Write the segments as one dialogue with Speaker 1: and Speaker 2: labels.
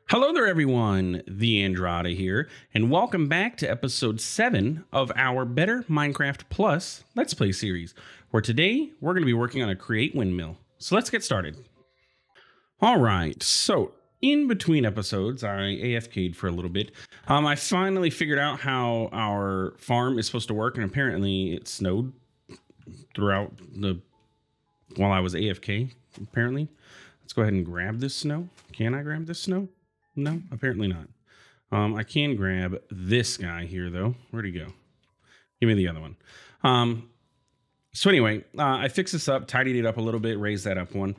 Speaker 1: Hello there, everyone. TheAndrata here, and welcome back to episode 7 of our Better Minecraft Plus Let's Play series, where today we're going to be working on a Create Windmill. So let's get started. All right, so in between episodes, I AFK'd for a little bit. I finally figured out how our farm is supposed to work, and apparently it snowed throughout while I was AFK, apparently. Let's go ahead and grab this snow. Can I grab this snow? No, apparently not. I can grab this guy here, though. Where'd he go? Give me the other one. So anyway, I fixed this up, tidied it up a little bit, raised that up one.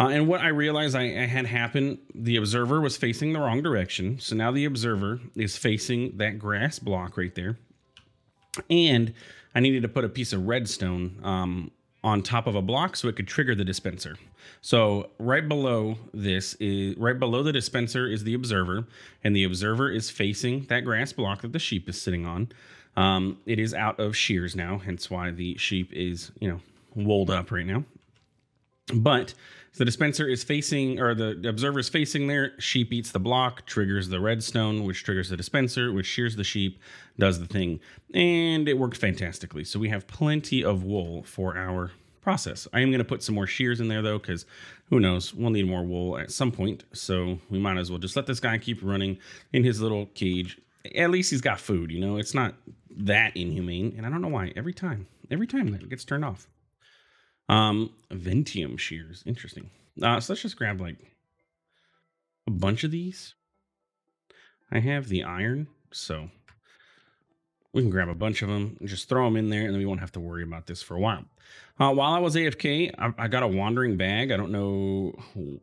Speaker 1: And what I realized I had happen, the observer was facing the wrong direction. So now the observer is facing that grass block right there. And I needed to put a piece of redstone on top of a block so it could trigger the dispenser. So right below the dispenser is the observer, and the observer is facing that grass block that the sheep is sitting on. It is out of shears now, hence why the sheep is, wooled up right now. But the dispenser is facing, or the observer is facing there. Sheep eats the block, triggers the redstone, which triggers the dispenser, which shears the sheep, does the thing. And it worked fantastically. So we have plenty of wool for our process. I am going to put some more shears in there, though, because who knows, we'll need more wool at some point. So we might as well just let this guy keep running in his little cage. At least he's got food, It's not that inhumane. And I don't know why. Every time that gets turned off. Ventium shears. Interesting. So let's just grab like a bunch of these. I have the iron, so we can grab a bunch of them and just throw them in there, and then we won't have to worry about this for a while. While I was AFK, I got a wandering bag. I don't know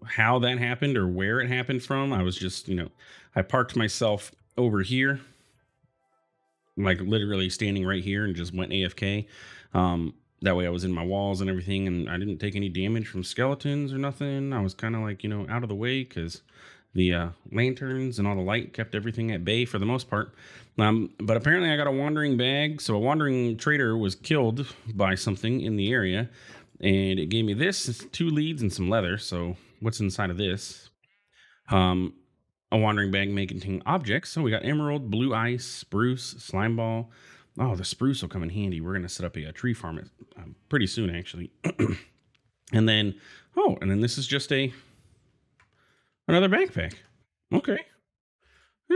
Speaker 1: how that happened or where it happened from. I was just, I parked myself over here, like literally standing right here, and just went AFK. That way I was in my walls and everything, and I didn't take any damage from skeletons or nothing. I was kind of like, out of the way because the lanterns and all the light kept everything at bay for the most part. But apparently I got a wandering bag. So a wandering trader was killed by something in the area, and it gave me this, 2 leads and some leather. So what's inside of this? A wandering bag may contain objects. So we got emerald, blue ice, spruce, slime ball. Oh, the spruce will come in handy. We're going to set up a tree farm pretty soon, actually. and then this is just another backpack. Okay,